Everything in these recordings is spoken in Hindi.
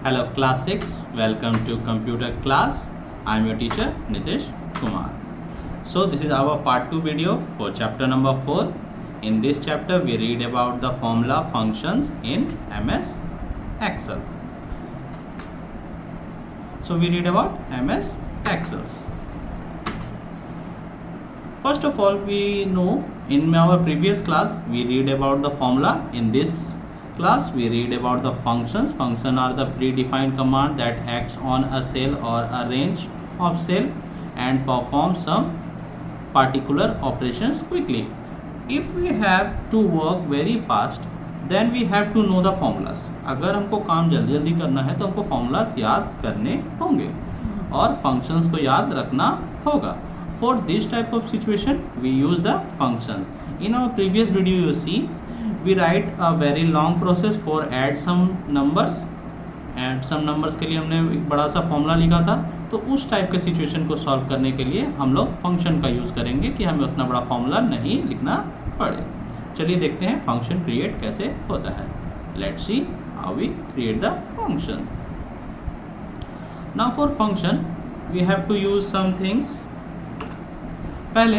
Hello class 6, welcome to computer class. I am your teacher Nitish Kumar. So this is our part 2 video for chapter number 4. In this chapter we read about the formula functions in MS Excel. So we read about MS Excels. First of all, we know in our previous class we read about the formula. In this class we read about the functions. Functions are the predefined command that acts on a cell or a range of cell and perform some particular operations quickly. If we have to work very fast, then we have to know the formulas. अगर हमको काम जल्दी जल्दी करना है तो हमको formulas याद करने होंगे और functions को याद रखना होगा. For this type of situation we use the functions. In our previous video you see we write a very long process for add some numbers. Add some numbers के लिए हमने एक बड़ा सा फॉर्मूला लिखा था. तो उस टाइप के सिचुएशन को सॉल्व करने के लिए हम लोग फंक्शन का यूज़ करेंगे कि हमें उतना बड़ा फॉर्मूला नहीं लिखना पड़े. चलिए देखते हैं फंक्शन क्रिएट कैसे होता है. Let's see how we create the function. Now for function we have to use some things. पहले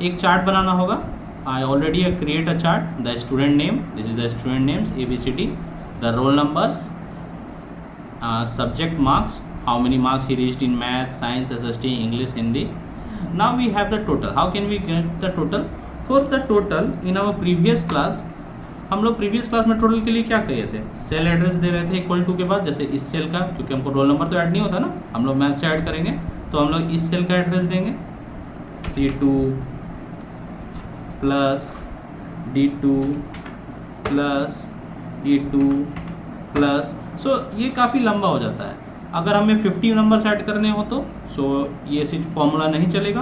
एक चार्ट बनाना होगा. I already create a chart. The student name, this is the student names ABCD, the roll numbers, subject marks, how many marks he reached in math, science, SST, English, Hindi. Now we have the total. How can we get the total? For the total in our previous class, हम लोग प्रीवियस क्लास में टोटल के लिए क्या किए थे? सेल एड्रेस दे रहे थे इक्वल टू के बाद, जैसे इस सेल का, क्योंकि हमको रोल नंबर तो ऐड नहीं होता ना, हम लोग मैथ से ऐड करेंगे, तो हम लोग इस सेल का एड्रेस देंगे C2 plus D2 plus E2 plus. सो ये काफ़ी लंबा हो जाता है. अगर हमें 50 नंबर्स ऐड करने हो तो ये फॉर्मूला नहीं चलेगा,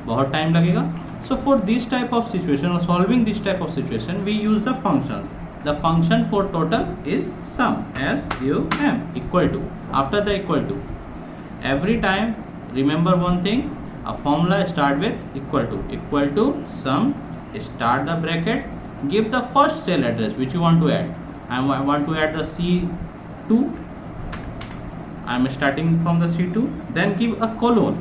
बहुत टाइम लगेगा. So for this type of situation और solving this type of situation we use the functions. The function for total is sum SUM equal to. After the equal to every time remember one thing, a formula start with equal to sum, start the bracket, give the first cell address which you want to add. I want to add the C2. I am starting from the C2, then give a colon,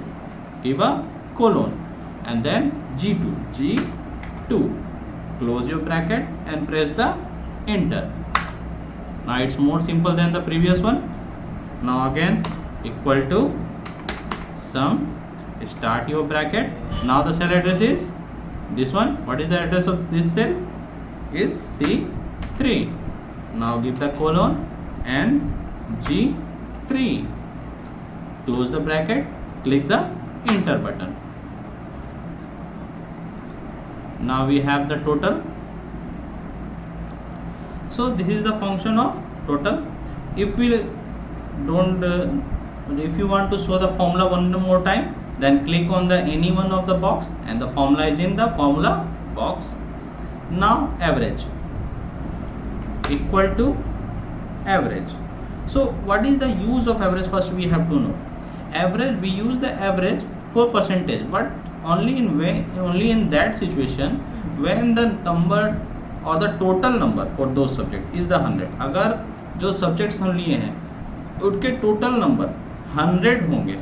and then G2, close your bracket and press the enter. Now it's more simple than the previous one. Now again equal to sum, start your bracket. Now the cell address is this one. What is the address of this cell? Is C3. Now give the colon and G3, close the bracket, click the enter button. Now we have the total. So this is the function of total. If we don't if you want to show the formula one more time, then click on the any one of the box and the formula is in the formula box. Now average equal to average. So what is the use of average? First we have to know. Average, we use the average for percentage, but only in that situation when the number or the total number for those subject is the 100. अगर जो subjects हम लिए हैं उनके total number 100 होंगे,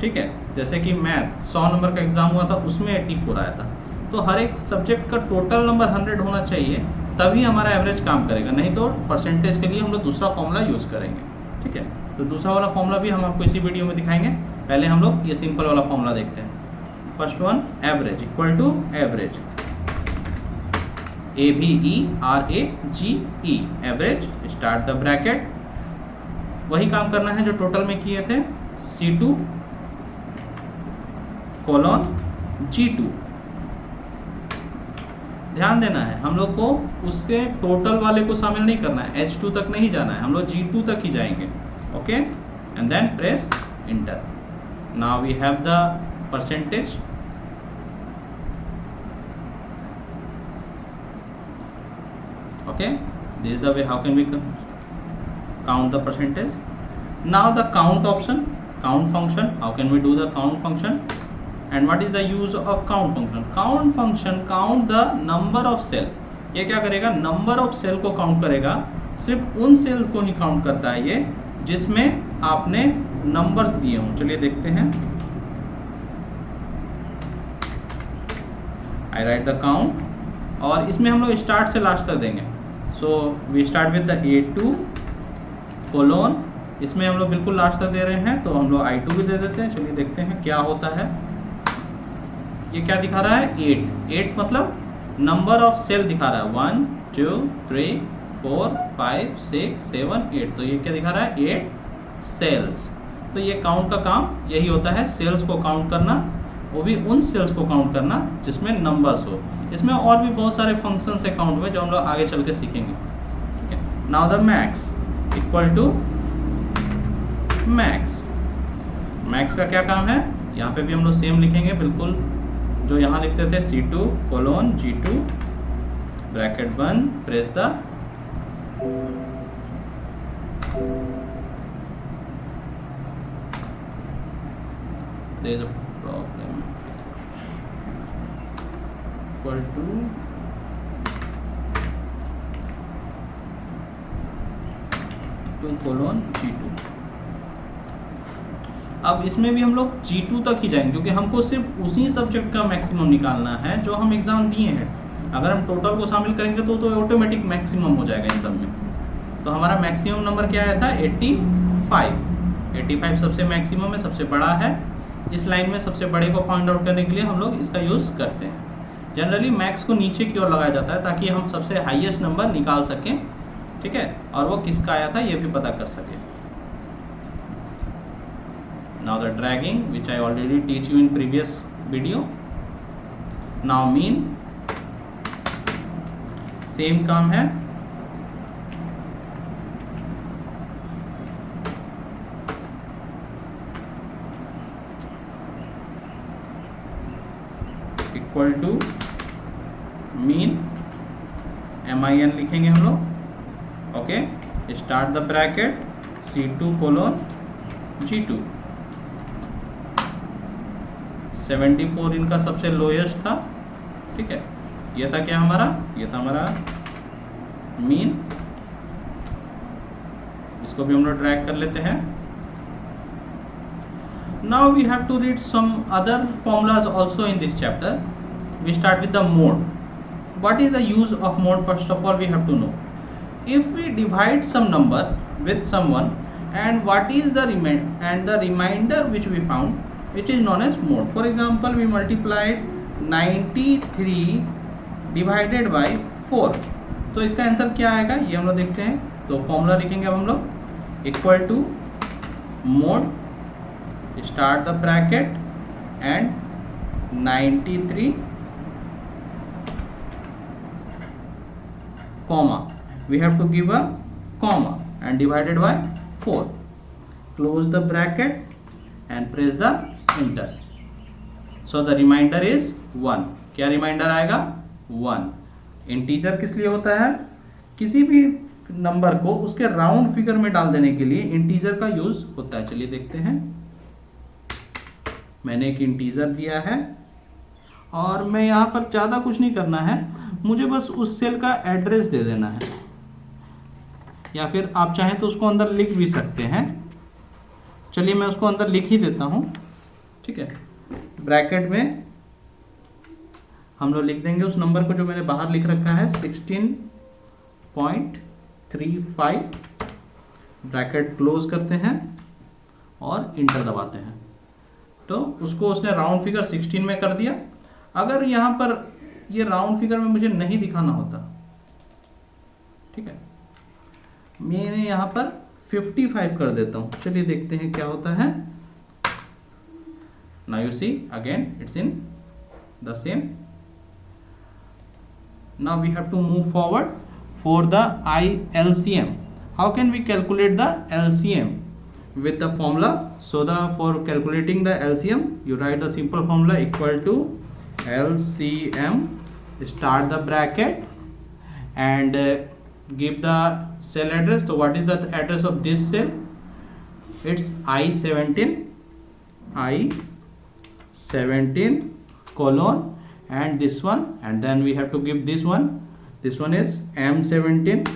ठीक है. जैसे कि मैथ 100 नंबर का एग्जाम हुआ था, उसमें 84 आया था, तो हर एक सब्जेक्ट का टोटल नंबर 100 होना चाहिए, तभी हमारा एवरेज काम करेगा. नहीं तो परसेंटेज के लिए हम लोग दूसरा फॉर्मूला यूज़ करेंगे, ठीक है. तो दूसरा वाला फॉर्मूला भी हम आपको इसी वीडियो में दिखाएंगे. पहले हम लोग ये सिंपल वाला फॉर्मूला देखते हैं. First one, average equal to average, AVERAGE, average. Start the bracket. वही काम करना है जो टोटल में किए थे. C2 colon G2. ध्यान देना है, हम लोग को उससे टोटल वाले को शामिल नहीं करना है, H2 तक नहीं जाना है, हम लोग G2 तक ही जाएंगे. Okay, and then press enter. Now we have the percentage. Okay, this is the way how can we count the percentage. Now the count option, count function, how can we do the count function? And what is the use of count function? Count function count the number of cell. ये क्या करेगा? नंबर ऑफ सेल को काउंट करेगा. सिर्फ उन सेल्स को ही काउंट करता है ये जिसमें आपने नंबर्स दिए हों। चलिए देखते हैं। आई राइट द काउंट, और इसमें हम लोग स्टार्ट से लास्ट तक देंगे। So we start with the A2 colon, इसमें हम लोग बिल्कुल लास्ट तक दे रहे हैं, तो हम लोग I2 भी दे देते हैं। चलिए देखते हैं क्या होता है। ये क्या दिखा रहा है? 8 मतलब नंबर ऑफ सेल दिखा रहा है, 1 2 3 4 5 6 7 8। तो ये क्या दिखा रहा है? 8 सेल्स। तो ये काउंट का काम यही होता है, सेल्स को काउंट करना, वो भी उन सेल्स को काउंट करना जिसमें नंबर्स हो। इसमें और भी बहुत सारे फंक्शंस है काउंट में जो हम लोग आगे चल के सीखेंगे। ठीक है, now the max equal to max. Max का क्या काम है? यहाँ पे भी हम लोग सेम लिखेंगे बिल्कुल जो यहाँ लिखते थे, C2 कोलोन G2 ब्रैकेट बंद, press the there is a problem equal to colon G2। अब इसमें भी हम लोग G2 तक ही जाएंगे क्योंकि हमको सिर्फ उसी सब्जेक्ट का मैक्सिमम निकालना है जो हम एग्जाम दिए हैं। अगर हम टोटल को शामिल करेंगे तो ऑटोमेटिक मैक्सिमम हो जाएगा इन सब में। तो हमारा मैक्सिमम नंबर क्या आया था? 85 सबसे मैक्सिमम है, सबसे बड़ा है। इस लाइन में सबसे बड़े को फाइंड आउट करने के लिए हम लोग इसका यूज़ करते हैं। जनरली मैक्स को नीचे की ओर लगाया जाता है ताकि हम सबसे हाईएस्ट नंबर निकाल सकें। ठीक है, और वो किसका आया था ये भी पता कर सकें। Now the dragging which I already teach you in previous video. Now mean same काम है। इक्वल टू मीन MIN लिखेंगे हम लोग। Okay, start the bracket C2 colon G2। 74 इनका सबसे लोएस्ट था। ठीक है, ये था क्या हमारा? ये था हमारा मीन। इसको भी हम लोग ड्रैग कर लेते हैं। Now we have to read some other formulas also in this chapter. We start with the mode. What is the use of mode? First of all we have to know. If we divide some number with someone and what is the remainder which we found, which is known as mode. For example, we multiplied 93 divided by 4. तो इसका आंसर क्या आएगा ये हम लोग देखते हैं। तो फॉर्मूला लिखेंगे अब हम लोग equal to mode, start the bracket and 93 comma, we have to give a comma and divided by 4, close the bracket and press the enter. So the remainder is 1. क्या रिमाइंडर आएगा? 1. इंटीजर किस लिए होता है? किसी भी नंबर को उसके राउंड फिगर में डाल देने के लिए इंटीजर का यूज होता है। चलिए देखते हैं। मैंने एक इंटीजर दिया है और मैं यहाँ पर ज़्यादा कुछ नहीं करना है, मुझे बस उस सेल का एड्रेस दे देना है, या फिर आप चाहें तो उसको अंदर लिख भी सकते हैं। चलिए मैं उसको अंदर लिख ही देता हूँ। ठीक है, ब्रैकेट में हम लोग लिख देंगे उस नंबर को जो मैंने बाहर लिख रखा है 16.35, ब्रैकेट क्लोज करते हैं और इंटर दबाते हैं। तो उसको उसने राउंड फिगर 16 में कर दिया। अगर यहाँ पर ये राउंड फिगर में मुझे नहीं दिखाना होता, ठीक है, मैंने यहाँ पर 55 कर देता हूँ। चलिए देखते हैं क्या होता है। Now you see again it's in the same. Now we have to move forward for the LCM. How can we calculate the LCM? With the formula. So for calculating the LCM, you write the simple formula equal to LCM, start the bracket and give the cell address. So what is the address of this cell? It's I17 colon and this one, and then we have to give this one. This one is M17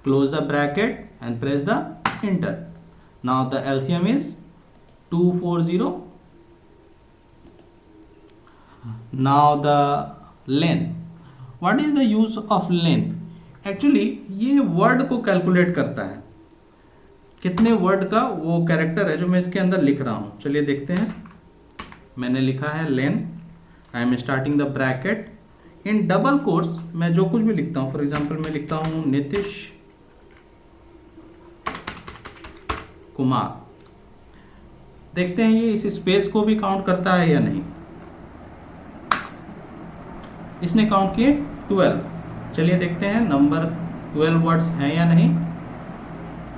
close the bracket and press the enter. Now the LCM is 240. Now the len. What is the use of len? Actually ये वर्ड को कैलकुलेट करता है, कितने वर्ड का वो कैरेक्टर है जो मैं इसके अंदर लिख रहा हूँ. चलिए देखते हैं. मैंने लिखा है len. I am starting the bracket. In double quotes मैं जो कुछ भी लिखता हूँ, फॉर एग्जांपल मैं लिखता हूँ नीतीश कुमार. देखते हैं ये इस स्पेस को भी काउंट करता है या नहीं. इसने काउंट किए 12. चलिए देखते हैं नंबर 12 वर्ड्स हैं या नहीं.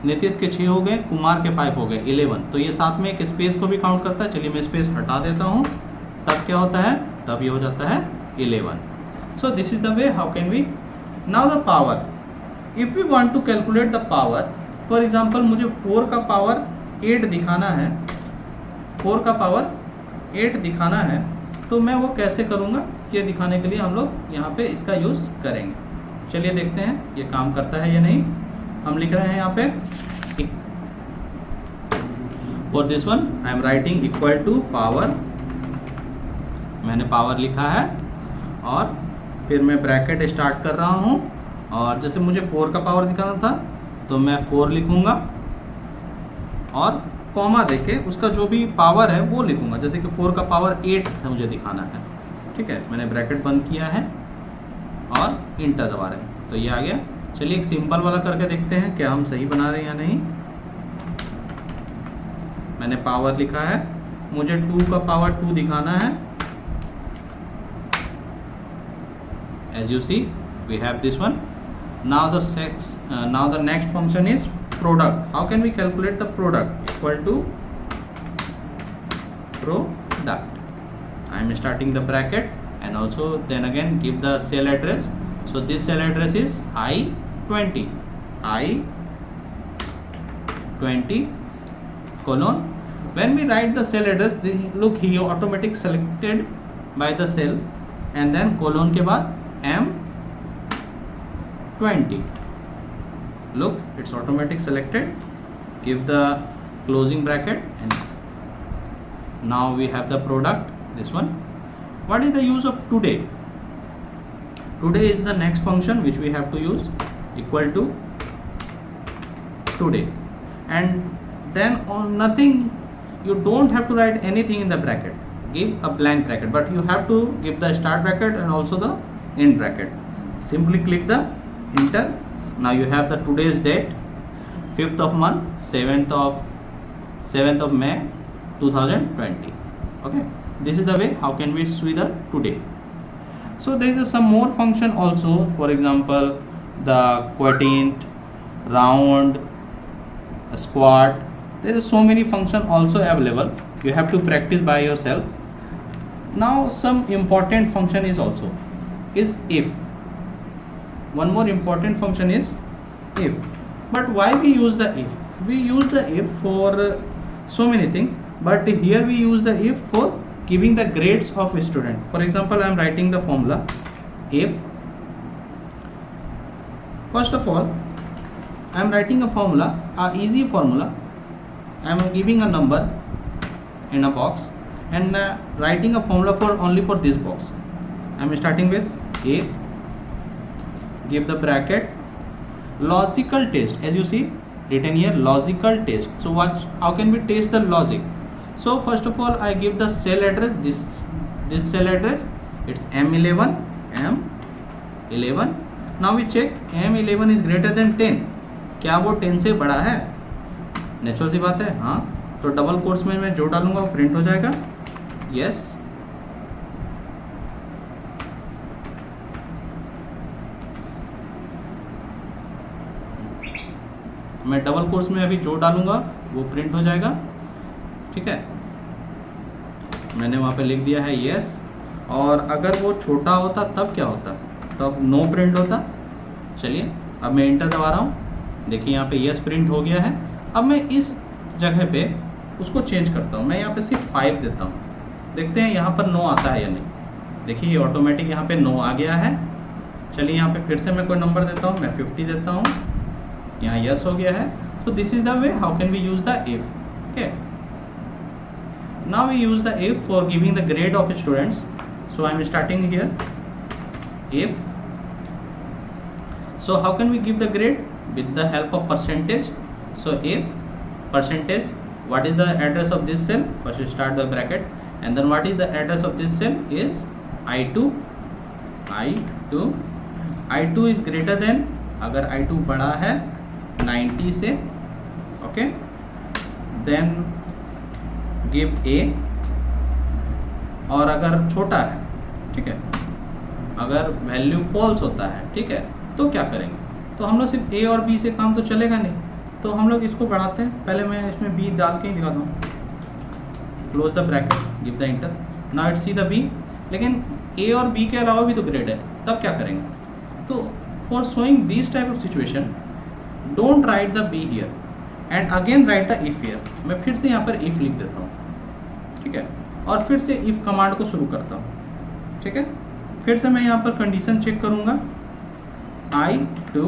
नीतीश के 6 हो गए, कुमार के 5 हो गए, 11. तो ये साथ में एक स्पेस को भी काउंट करता है. चलिए मैं स्पेस हटा देता हूँ. तब क्या होता है, तब ये हो जाता है 11. So this is the way how can we. Now the power. If we want to calculate the power, for example मुझे 4 का पावर 8 दिखाना है, 4 का पावर 8 दिखाना है, तो मैं वो कैसे करूँगा, ये दिखाने के लिए हम लोग यहाँ पे इसका यूज़ करेंगे. चलिए देखते हैं ये काम करता है या नहीं. हम लिख रहे हैं यहाँ पे for this one I am writing equal to power. मैंने पावर लिखा है और फिर मैं ब्रैकेट स्टार्ट कर रहा हूँ. और जैसे मुझे 4 का पावर दिखाना था तो मैं 4 लिखूँगा और कॉमा देके उसका जो भी पावर है वो लिखूँगा. जैसे कि 4 का पावर 8 है मुझे दिखाना है. ठीक है, मैंने ब्रैकेट बंद किया है और इंटर दबा रहे हैं तो ये आ गया. चलिए एक सिंपल वाला करके देखते हैं क्या हम सही बना रहे हैं या नहीं. मैंने पावर लिखा है, मुझे 2 का पावर 2 दिखाना है. As you see, we have this one. Now the next function is product. How can we calculate the product? Equal to product. I am starting the bracket and also then again give the cell address. So this cell address is I20. I20 colon. When we write the cell address, look here automatic selected by the cell and then colon के बाद M20. Look, it's automatic selected. Give the closing bracket and now we have the product. This one. What is the use of today? Today is the next function which we have to use. Equal to today, and then on nothing. You don't have to write anything in the bracket. Give a blank bracket, but you have to give the start bracket and also the end bracket. Simply click the enter. Now you have the today's date, 5th of month, 7th of May 2020. Okay, this is the way how can we see the today. So there is some more function also. For example, the quotient, round, squat. There is so many function also available. You have to practice by yourself. Now some important function is also is if. One more important function is if. But why we use the if? We use the if for so many things, but here we use the if for giving the grades of a student. For example, I am writing the formula if. First of all, I am writing a formula, a easy formula. I am giving a number in a box and writing a formula for only for this box. I am starting with if. Give the bracket, logical test. As you see written here, logical test. So how can we test the logic? So first of all, I give the cell address. This cell address, it's M11. Now we check M11 is greater than 10. क्या वो 10 से बड़ा है? नेचुरल सी बात है. हाँ, तो डबल कोट्स में मैं जो डालूंगा वो प्रिंट हो जाएगा. यस. मैं डबल कोट्स में अभी जो डालूंगा वो प्रिंट हो जाएगा. ठीक है, मैंने वहाँ पे लिख दिया है यस. और अगर वो छोटा होता तब क्या होता? तब नो प्रिंट होता. चलिए अब मैं इंटर दबा रहा हूँ. देखिए यहाँ पे यस प्रिंट हो गया है. अब मैं इस जगह पे उसको चेंज करता हूँ. मैं यहाँ पे सिर्फ 5 देता हूँ. देखते हैं यहाँ पर नो आता है या नहीं. देखिए ये ऑटोमेटिक यहाँ पे नो आ गया है. चलिए यहाँ पे फिर से मैं कोई नंबर देता हूँ. मैं 50 देता हूँ. यहाँ यस हो गया है. So this is the way how can we use the if. Okay. Now we use the if for giving the grade of students. So I am starting here. If. So how can we give the grade? With the help of percentage. So if percentage, what is the address of this cell? First we start the bracket, and then what is the address of this cell is I2. I2 is greater than, अगर I2 बड़ा है 90 से, ओके, देन गिव A. और अगर छोटा है, ठीक है, अगर वैल्यू फॉल्स होता है, ठीक है, तो क्या करेंगे? तो हम लोग सिर्फ A और B से काम तो चलेगा नहीं, तो हम लोग इसको बढ़ाते हैं. पहले मैं इसमें B डाल के ही दिखाता हूँ. Close the bracket, give the inter. Now it's see the B. लेकिन A और B के अलावा भी तो ग्रेड है, तब क्या करेंगे? तो for showing this type of situation, don't write the B here and again right the if here. मैं फिर से यहाँ पर इफ लिख देता हूँ, ठीक है, और फिर से इफ कमांड को शुरू करता हूँ, ठीक है. फिर से मैं यहाँ पर कंडीशन चेक करूँगा, I2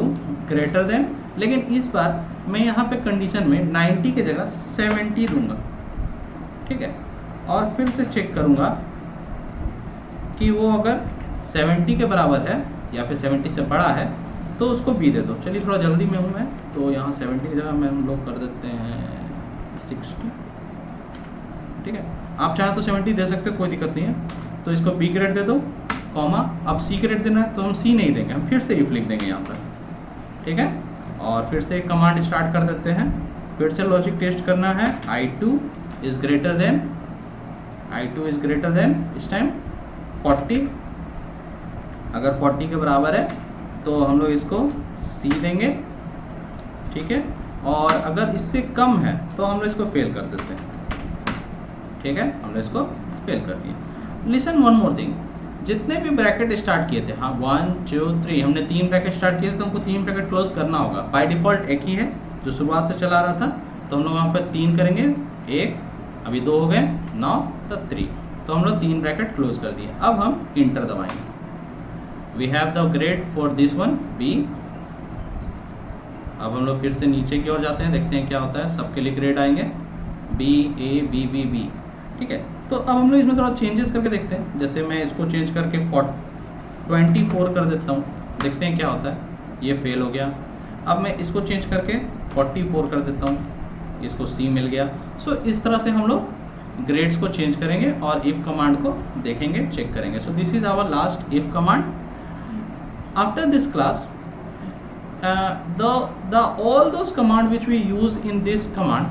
ग्रेटर देन, लेकिन इस बार मैं यहाँ पे कंडीशन में 90 की जगह 70 दूंगा, ठीक है, और फिर से चेक करूँगा कि वो अगर 70 के बराबर है या फिर 70 से बड़ा है तो उसको B दे दो. चलिए थोड़ा जल्दी में हूँ मैं, तो यहाँ 70 की जगह मैं हम लोग कर देते हैं 60, ठीक है. आप चाहें तो 70 दे सकते हो, कोई दिक्कत नहीं है. तो इसको B ग्रेड दे दो, कॉमा. अब C ग्रेड देना है तो हम C नहीं देंगे, हम फिर से इफ लिख देंगे यहाँ पर, ठीक है. और फिर से एक कमांड स्टार्ट कर देते हैं. फिर से लॉजिक टेस्ट करना है. I2 इज ग्रेटर देन इस टाइम 40. अगर 40 के बराबर है तो हम लोग इसको C देंगे, ठीक है. और अगर इससे कम है तो हम लोग इसको फेल कर देते हैं, ठीक है. हमने इसको फेल कर दिया. लिसन वन मोर थिंग, जितने भी ब्रैकेट स्टार्ट किए थे, हाँ 1 2 3, हमने 3 ब्रैकेट स्टार्ट किए थे, तो हमको 3 ब्रैकेट क्लोज करना होगा. बाय डिफ़ॉल्ट एक ही है जो शुरुआत से चला रहा था, तो हम लोग वहाँ पर 3 करेंगे. 1, अभी 2 हो गए, 9 तो 3, तो हम लोग 3 ब्रैकेट क्लोज कर दिए. अब हम इंटर दबाएंगे. We have the grade for this one B. अब हम लोग फिर से नीचे की ओर जाते हैं, देखते हैं क्या होता है. सबके लिए ग्रेड आएंगे B A B B B, ठीक है. तो अब हम लोग इसमें थोड़ा चेंजेस करके देखते हैं. जैसे मैं इसको चेंज करके 24 कर देता हूँ, देखते हैं क्या होता है. ये फेल हो गया. अब मैं इसको चेंज करके 44 कर देता हूँ, इसको C मिल गया. सो इस तरह से हम लोग ग्रेड्स को चेंज करेंगे और इफ कमांड को देखेंगे, चेक करेंगे. So this is our last if command. After this class all those command which we use in this command,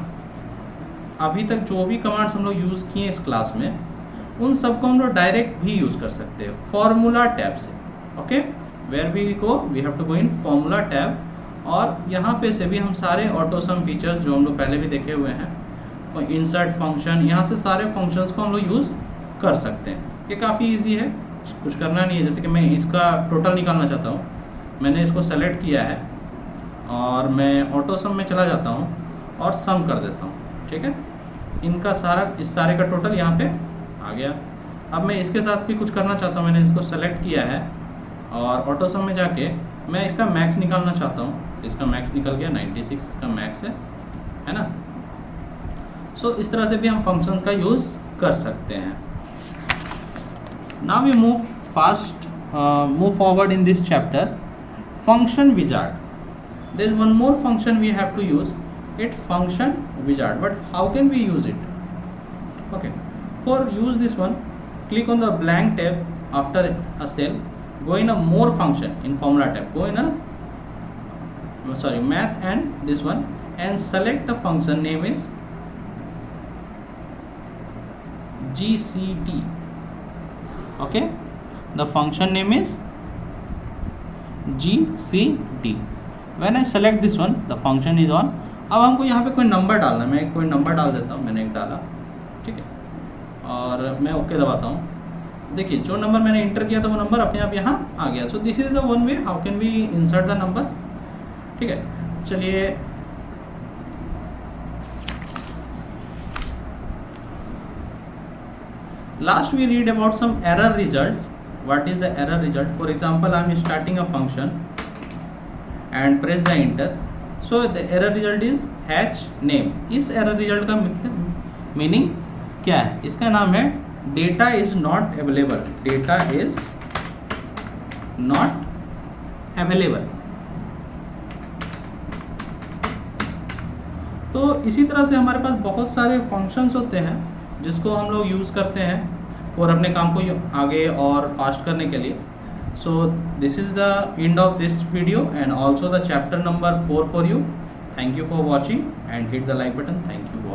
अभी तक जो भी कमांड्स हम लोग यूज़ किए इस क्लास में, उन सबको हम लोग डायरेक्ट भी यूज़ कर सकते हैं फॉर्मूला टैब से. Okay, where we go, we have to go in formula tab. और यहाँ पे से भी हम सारे ऑटो सम फीचर्स जो हम लोग पहले भी देखे हुए हैं, इंसर्ट फंक्शन, यहाँ से सारे फंक्शंस को हम लोग यूज़ कर सकते हैं. ये काफ़ी ईजी है, कुछ करना नहीं है. जैसे कि मैं इसका टोटल निकालना चाहता हूँ, मैंने इसको सेलेक्ट किया है और मैं ऑटो सम में चला जाता हूँ और सम कर देता हूँ, ठीक है. इनका सारा, इस सारे का टोटल यहाँ पे आ गया. अब मैं इसके साथ भी कुछ करना चाहता हूँ, मैंने इसको सेलेक्ट किया है और ऑटो सम में जाके मैं इसका मैक्स निकालना चाहता हूँ. इसका मैक्स निकल गया 96, इसका मैक्स है ना. सो इस तरह से भी हम फंक्शंस का यूज़ कर सकते हैं. Now we move forward in this chapter. Function wizard. There is one more function we have to use. It's function wizard. But how can we use it? Okay. For use this one, click on the blank tab after a cell. Go in a more function in formula tab. Go in a math and this one, and select the function name is GCD. Okay. The function name is GCD. When I select this one, the function is on. अब हमको यहाँ पे कोई नंबर डालना है. मैं कोई नंबर डाल देता हूँ, मैंने एक डाला, ठीक है, और मैं ओके दबाता हूँ. देखिए जो नंबर मैंने इंटर किया था वो नंबर अपने आप यहाँ आ गया. So this is the one way how can we insert the number, ठीक है. चलिए last we read about some error results. What is the error result? For example, I am starting a function and press the enter. So the error result is hatch name. इस एरर रिजल्ट का मतलब मीनिंग क्या है? इसका नाम है data is not available. Data is not available. तो इसी तरह से हमारे पास बहुत सारे फंक्शंस होते हैं जिसको हम लोग यूज़ करते हैं और अपने काम को आगे और फास्ट करने के लिए। So this is the end of this video and also the chapter number 4 for you. Thank you for watching and hit the like button. Thank you.